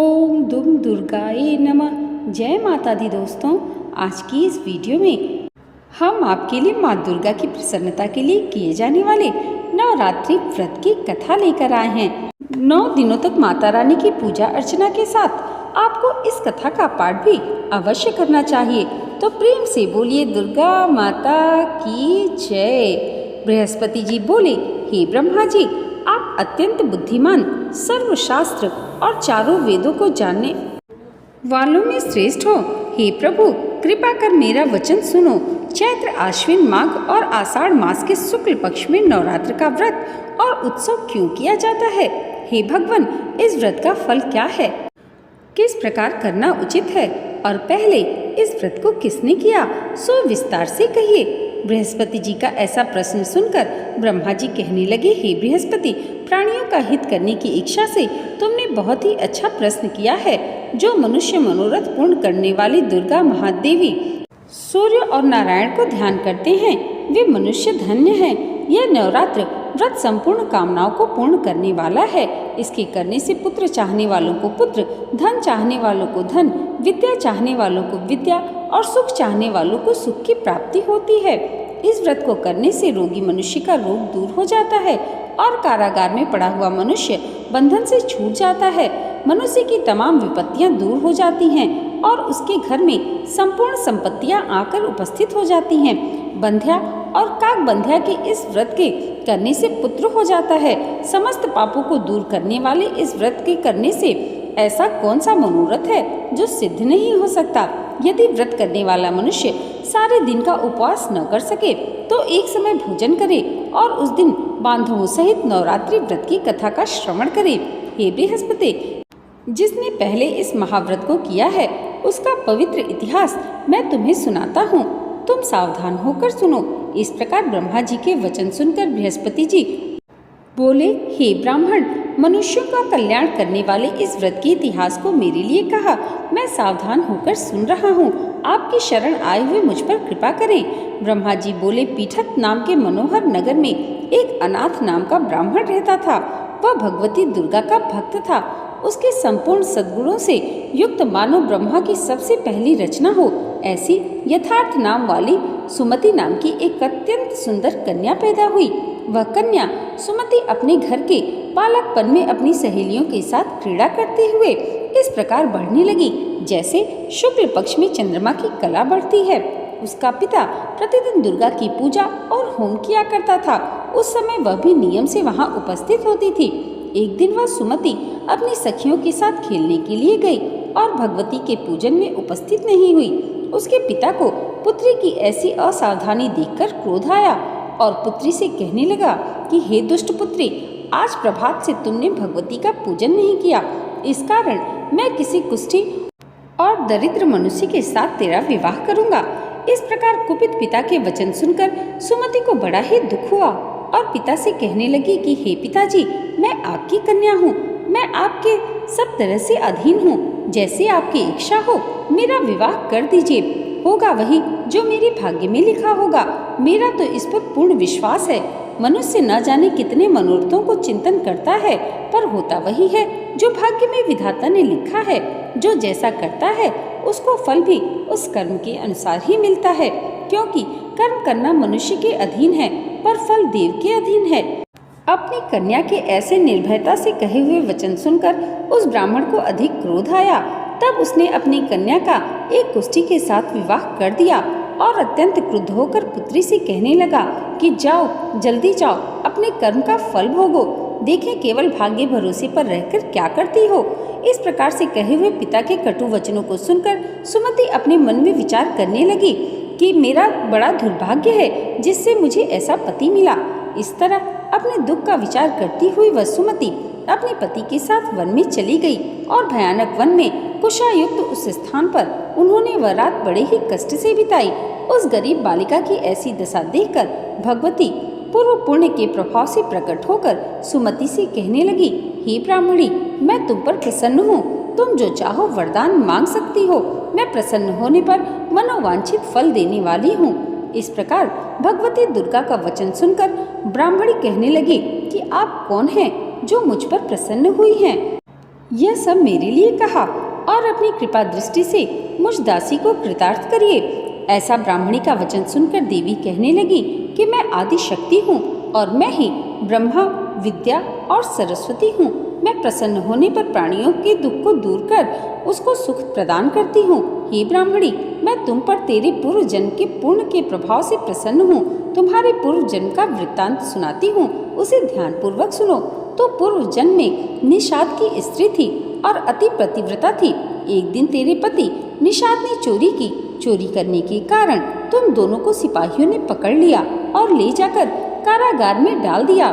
ओम दुम दुर्गाए नमः। जय माता दी दोस्तों, आज की इस वीडियो में हम आपके लिए माँ दुर्गा की प्रसन्नता के लिए किए जाने वाले नवरात्रि व्रत की कथा लेकर आए हैं। 9 दिनों तक माता रानी की पूजा अर्चना के साथ आपको इस कथा का पाठ भी अवश्य करना चाहिए। तो प्रेम से बोलिए दुर्गा माता की जय। बृहस्पति जी बोले, हे ब्रह्मा जी, आप अत्यंत बुद्धिमान, सर्वशास्त्र और चारों वेदों को जानने वालों में श्रेष्ठ हो। हे प्रभु, कृपा कर मेरा वचन सुनो। चैत्र, आश्विन, माघ और आषाढ़ मास के शुक्ल पक्ष में नवरात्र का व्रत और उत्सव क्यों किया जाता है? हे भगवान, इस व्रत का फल क्या है? किस प्रकार करना उचित है? और पहले इस व्रत को किसने किया, सो विस्तार से कहिए। बृहस्पति जी का ऐसा प्रश्न सुनकर ब्रह्मा जी कहने लगे, हे बृहस्पति, प्राणियों का हित करने की इच्छा से तुमने बहुत ही अच्छा प्रश्न किया है। जो मनुष्य मनोरथ पूर्ण करने वाली दुर्गा महादेवी, सूर्य और नारायण को ध्यान करते हैं, वे मनुष्य धन्य हैं। यह नवरात्र व्रत संपूर्ण कामनाओं को पूर्ण करने वाला है। इसके करने से पुत्र चाहने वालों को पुत्र, धन चाहने वालों को धन, विद्या चाहने वालों को विद्या और सुख चाहने वालों को सुख की प्राप्ति होती है। इस व्रत को करने से रोगी मनुष्य का रोग दूर हो जाता है और कारागार में पड़ा हुआ मनुष्य बंधन से छूट जाता है। मनुष्य की तमाम विपत्तियां दूर हो जाती हैं और उसके घर में संपूर्ण संपत्तियां आकर उपस्थित हो जाती हैं। बंध्या और काक बंध्या के इस व्रत के करने से पुत्र हो जाता है। समस्त पापों को दूर करने वाले इस व्रत के करने से ऐसा कौन सा मनोरथ है जो सिद्ध नहीं हो सकता? यदि व्रत करने वाला मनुष्य सारे दिन का उपवास न कर सके तो एक समय भोजन करे और उस दिन बांधवों सहित नवरात्रि व्रत की कथा का श्रवण करे। हे बृहस्पति, जिसने पहले इस महाव्रत को किया है उसका पवित्र इतिहास मैं तुम्हें सुनाता हूँ, तुम सावधान होकर सुनो। इस प्रकार ब्रह्मा जी के वचन सुनकर बृहस्पति जी बोले, हे ब्राह्मण, मनुष्यों का कल्याण करने वाले इस व्रत के इतिहास को मेरे लिए कहा। मैं सावधान होकर सुन रहा हूँ। आपकी शरण आए हुए मुझ पर कृपा करें। ब्रह्मा जी बोले, पीठत नाम के मनोहर नगर में एक अनाथ नाम का ब्राह्मण रहता था। वह भगवती दुर्गा का भक्त था। उसके संपूर्ण सद्गुणों से युक्त मानो ब्रह्मा की सबसे पहली रचना हो ऐसी यथार्थ नाम वाली सुमति नाम की एक अत्यंत सुंदर कन्या पैदा हुई। वह कन्या सुमति अपने घर के बालकपन में अपनी सहेलियों के साथ क्रीड़ा करते हुए इस प्रकार बढ़ने लगी जैसे शुक्ल पक्ष में चंद्रमा की कला बढ़ती है। उसका पिता प्रतिदिन दुर्गा की पूजा और होम किया करता था। उस समय वह भी नियम से वहां उपस्थित होती थी। एक दिन वह सुमति अपनी सखियों के साथ खेलने के लिए गई और भगवती के पूजन में उपस्थित नहीं हुई। उसके पिता को पुत्री की ऐसी असावधानी देखकर क्रोध आया और पुत्री से कहने लगा कि हे दुष्ट पुत्री, आज प्रभात से तुमने भगवती का पूजन नहीं किया। इस कारण मैं किसी कुष्ठी और दरिद्र मनुष्य के साथ तेरा विवाह करूंगा। इस प्रकार कुपित पिता के वचन सुनकर सुमति को बड़ा ही दुख हुआ और पिता से कहने लगी कि हे पिताजी, मैं आपकी कन्या हूँ। मैं आपके सब तरह से अधीन हूँ। जैसे आपकी इच्छा हो मेरा विवाह कर दीजिए। होगा वही जो मेरे भाग्य में लिखा होगा। मेरा तो इस पर पूर्ण विश्वास है। मनुष्य न जाने कितने मनोरथों को चिंतन करता है, पर होता वही है जो भाग्य में विधाता ने लिखा है। जो जैसा करता है उसको फल भी उस कर्म के अनुसार ही मिलता है, क्योंकि कर्म करना मनुष्य के अधीन है पर फल देव के अधीन है। अपनी कन्या के ऐसे निर्भयता से कहे हुए वचन सुनकर उस ब्राह्मण को अधिक क्रोध आया। तब उसने अपनी कन्या का एक कुष्ठी के साथ विवाह कर दिया और अत्यंत क्रुद्ध होकर पुत्री से कहने लगा कि जाओ, जल्दी जाओ, अपने कर्म का फल भोगो। देखें केवल भाग्य भरोसे पर रहकर क्या करती हो। इस प्रकार से कहे हुए पिता के कटु वचनों को सुनकर सुमति अपने मन में विचार करने लगी कि मेरा बड़ा दुर्भाग्य है जिससे मुझे ऐसा पति मिला। इस तरह अपने दुख का विचार करती हुई वह सुमति अपने पति के साथ वन में चली गई और भयानक वन में कुशायुक्त उस स्थान पर उन्होंने वह रात बड़े ही कष्ट से बिताई। उस गरीब बालिका की ऐसी दशा देखकर भगवती पूर्व पुण्य के प्रभाव से प्रकट होकर सुमति से कहने लगी, हे ब्राह्मणी, मैं तुम पर प्रसन्न हूँ। तुम जो चाहो वरदान मांग सकती हो। मैं प्रसन्न होने पर मनोवांछित फल देने वाली हूँ। इस प्रकार भगवती दुर्गा का वचन सुनकर ब्राह्मणी कहने लगी कि आप कौन हैं जो मुझ पर प्रसन्न हुई हैं? यह सब मेरे लिए कहा और अपनी कृपा दृष्टि से मुझ दासी को कृतार्थ करिए। ऐसा ब्राह्मणी का वचन सुनकर देवी कहने लगी कि मैं आदि शक्ति हूँ और मैं ही ब्रह्मा, विद्या और सरस्वती हूँ। मैं प्रसन्न होने पर प्राणियों के दुख को दूर कर उसको सुख प्रदान करती हूँ। हे ब्राह्मणी, मैं तुम पर तेरे पूर्व जन्म के पुण्य के प्रभाव से प्रसन्न हूँ। तुम्हारे पूर्व जन्म का वृत्तांत सुनाती हूँ, उसे ध्यान पूर्वक सुनो। तो पूर्व जन्म में निषाद की स्त्री थी और अति पतिव्रता थी। एक दिन तेरे पति निषाद ने चोरी की। चोरी करने के कारण तुम दोनों को सिपाहियों ने पकड़ लिया और ले जाकर कारागार में डाल दिया।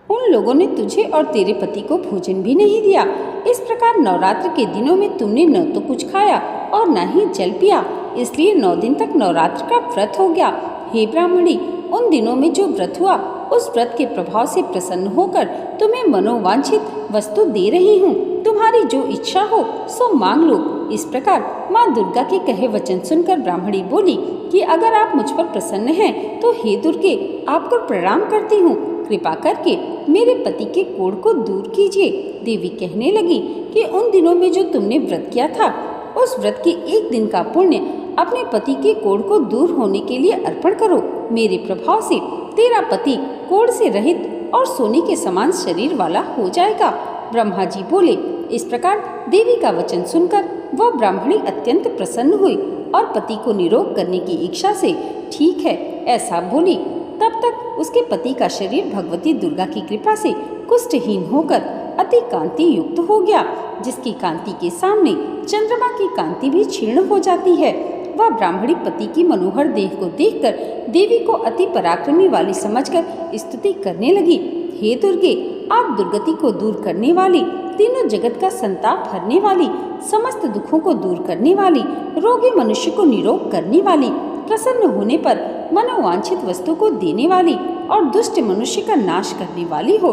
उन लोगों ने तुझे और तेरे पति को भोजन भी नहीं दिया। इस प्रकार नवरात्र के दिनों में तुमने न तो कुछ खाया और न ही जल पिया, इसलिए 9 दिन तक नवरात्र का व्रत हो गया। हे ब्राह्मणी, उन दिनों में जो व्रत हुआ उस व्रत के प्रभाव से प्रसन्न होकर तुम्हें मनोवांछित वस्तु दे रही हूँ। तुम्हारी जो इच्छा हो सो मांग लो। इस प्रकार माँ दुर्गा के कहे वचन सुनकर ब्राह्मणी बोली कि अगर आप मुझ पर प्रसन्न हैं तो हे दुर्गे, आपको प्रणाम करती हूँ। कृपा करके मेरे पति के कोढ़ को दूर कीजिए। देवी कहने लगी कि उन दिनों में जो तुमने व्रत किया था उस व्रत के 1 दिन का पुण्य अपने पति के कोढ़ को दूर होने के लिए अर्पण करो। मेरे प्रभाव से तेरा पति कोढ़ से रहित और सोने के समान शरीर वाला हो जाएगा। ब्रह्मा जी बोले। इस प्रकार देवी का वचन सुनकर वह ब्राह्मणी अत्यंत प्रसन्न हुई और पति को निरोग करने की इच्छा से ठीक है ऐसा बोली। तब तक उसके पति का शरीर भगवती दुर्गा की कृपा से कुष्ठहीन होकर अति कांति युक्त हो गया, जिसकी कांति के सामने चंद्रमा की कांति भी क्षीण हो जाती है। वह ब्राह्मणी पति की मनोहर देह को देखकर देवी को अति पराक्रमी वाली समझकर स्तुति करने लगी। हे दुर्गे, आप दुर्गति को दूर करने वाली, तीनों जगत का संताप हरने वाली, समस्त दुखों को दूर करने वाली, रोगी मनुष्य को निरोग करने वाली, प्रसन्न होने पर मनोवांछित वस्तु को देने वाली और दुष्ट मनुष्य का नाश करने वाली हो।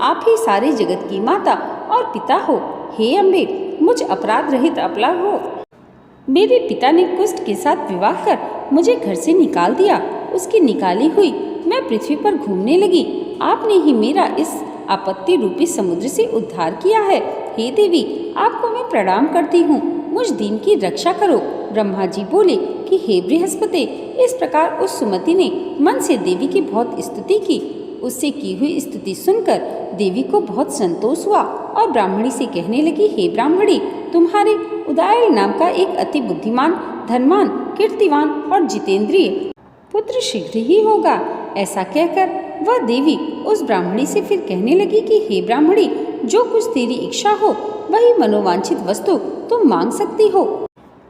आप ही सारे जगत की माता और पिता हो। हे अम्बे, मुझ अपराध रहित अपला हो। मेरे पिता ने कुष्ठ के साथ विवाह कर मुझे घर से निकाल दिया। उसकी निकाली हुई मैं पृथ्वी पर घूमने लगी। आपने ही मेरा इस आपत्ति रूपी समुद्र से उद्धार किया है। हे देवी, आपको मैं प्रणाम करती हूँ। मुझ दीन की रक्षा करो। ब्रह्मा जी बोले कि हे बृहस्पति, इस प्रकार उस सुमति ने मन से देवी की बहुत स्तुति की। उससे की हुई स्तुति सुनकर देवी को बहुत संतोष हुआ और ब्राह्मणी से कहने लगी, हे ब्राह्मणी, तुम्हारे उदायल नाम का एक अति बुद्धिमान, धनवान, कीर्तिवान और जितेंद्रिय पुत्र शीघ्र ही होगा। ऐसा कहकर वह देवी उस ब्राह्मणी से फिर कहने लगी कि हे ब्राह्मणी, जो कुछ तेरी इच्छा हो वही मनोवांछित वस्तु तुम मांग सकती हो।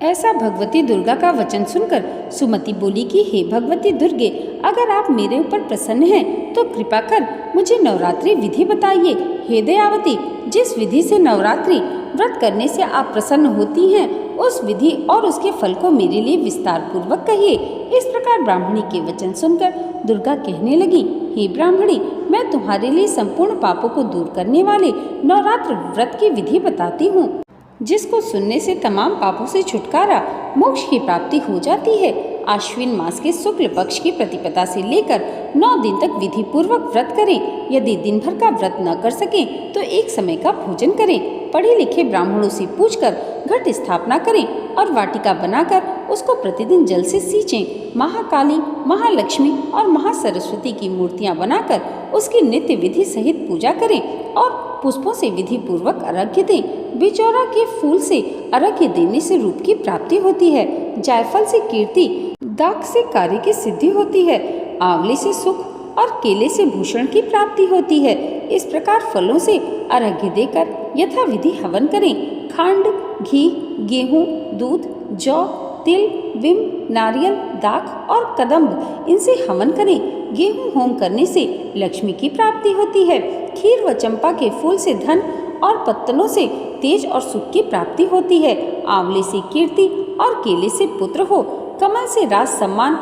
ऐसा भगवती दुर्गा का वचन सुनकर सुमति बोली कि हे भगवती दुर्गे, अगर आप मेरे ऊपर प्रसन्न हैं तो कृपा कर मुझे नवरात्रि विधि बताइए। हे दयावती, जिस विधि से नवरात्रि व्रत करने से आप प्रसन्न होती हैं उस विधि और उसके फल को मेरे लिए विस्तार पूर्वक कहिए। इस प्रकार ब्राह्मणी के वचन सुनकर दुर्गा कहने लगी, हे ब्राह्मणी, मैं तुम्हारे लिए संपूर्ण पापों को दूर करने वाले नवरात्र व्रत की विधि बताती हूँ, जिसको सुनने से तमाम पापों से छुटकारा, मोक्ष की प्राप्ति हो जाती है। आश्विन मास के शुक्ल पक्ष की प्रतिपदा से लेकर 9 दिन तक विधि पूर्वक व्रत करें। यदि दिन भर का व्रत न कर सकें तो एक समय का भोजन करें। पढ़े लिखे ब्राह्मणों से पूछकर घट स्थापना करें और वाटिका बनाकर उसको प्रतिदिन जल से सींचें। महाकाली, महालक्ष्मी और महासरस्वती की मूर्तियां बनाकर उसकी नित्य विधि सहित पूजा करें और पुष्पों से विधि पूर्वक अर्घ्य दें। बिचौरा के फूल से अर्घ्य देने से रूप की प्राप्ति होती है। जायफल से कीर्ति, दाख से कार्य की सिद्धि होती है। आंवले से सुख और केले से भूषण की प्राप्ति होती है। इस प्रकार फलों से अर्घ्य देकर यथा विधि हवन करें। खंड, घी, गेहूँ, दूध, जौ, तिल, विम, नारियल, दाख और कदम्ब, इनसे हवन करें। गेहूँ होम करने से लक्ष्मी की प्राप्ति होती है। खीर व चंपा के फूल से धन और पत्तलों से तेज और सुख की प्राप्ति होती है। आंवले से कीर्ति और केले से पुत्र हो। कमल से राज, सम्मान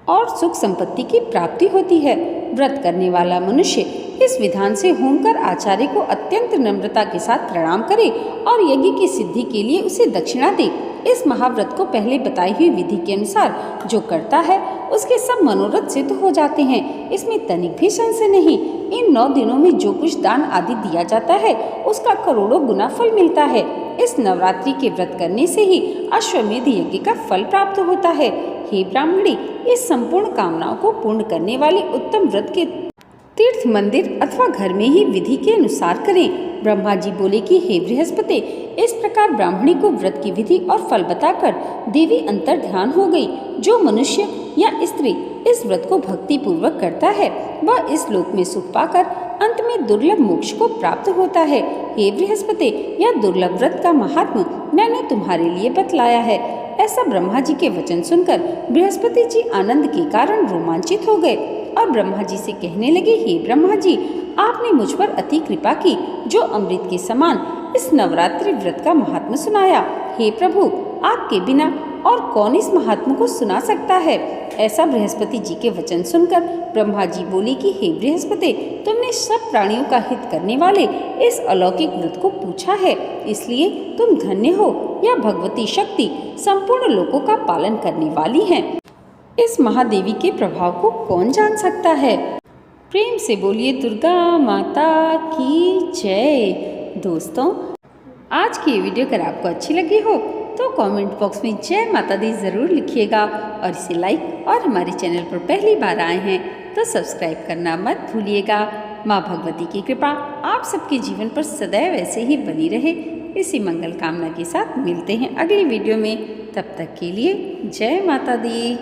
और सुख संपत्ति की प्राप्ति होती है। व्रत करने वाला मनुष्य इस विधान से होम कर आचार्य को अत्यंत नम्रता के साथ प्रणाम करे और यज्ञ की सिद्धि के लिए उसे दक्षिणा दे। इस महाव्रत को पहले बताई हुई विधि के अनुसार जो करता है उसके सब मनोरथ सिद्ध हो जाते हैं। इसमें तनिक भी संशय नहीं। इन 9 दिनों में जो कुछ दान आदि दिया जाता है उसका करोड़ों गुना फल मिलता है। इस नवरात्रि के व्रत करने से ही अश्वमेध यज्ञ का फल प्राप्त होता है। हे ब्राह्मणी, इस संपूर्ण कामनाओं को पूर्ण करने वाले उत्तम व्रत के तीर्थ मंदिर अथवा घर में ही विधि के अनुसार करें। ब्रह्मा जी बोले कि हे बृहस्पति, इस प्रकार ब्राह्मणी को व्रत की विधि और फल बताकर देवी अंतर ध्यान हो गई। जो मनुष्य या स्त्री इस व्रत को भक्ति पूर्वक करता है वह इस लोक में सुख पाकर अंत में दुर्लभ मोक्ष को प्राप्त होता है। हे बृहस्पति, यह दुर्लभ व्रत का महात्म मैंने तुम्हारे लिए बतलाया है। ऐसा ब्रह्मा जी के वचन सुनकर बृहस्पति जी आनंद के कारण रोमांचित हो गए और ब्रह्मा जी से कहने लगे, हे ब्रह्मा जी, आपने मुझ पर अति कृपा की जो अमृत के समान इस नवरात्रि व्रत का महात्म सुनाया। हे प्रभु, आपके बिना और कौन इस महात्म को सुना सकता है। ऐसा बृहस्पति जी के वचन सुनकर ब्रह्मा जी बोले कि हे बृहस्पति, तुमने सब प्राणियों का हित करने वाले इस अलौकिक व्रत को पूछा है, इसलिए तुम धन्य हो। यह भगवती शक्ति संपूर्ण लोकों का पालन करने वाली है। इस महादेवी के प्रभाव को कौन जान सकता है। प्रेम से बोलिए दुर्गा माता की जय। दोस्तों, आज की ये वीडियो अगर आपको अच्छी लगी हो तो कमेंट बॉक्स में जय माता दी ज़रूर लिखिएगा और इसे लाइक और हमारे चैनल पर पहली बार आए हैं तो सब्सक्राइब करना मत भूलिएगा। माँ भगवती की कृपा आप सबके जीवन पर सदैव ऐसे ही बनी रहे, इसी मंगल कामना के साथ मिलते हैं अगली वीडियो में। तब तक के लिए जय माता दी।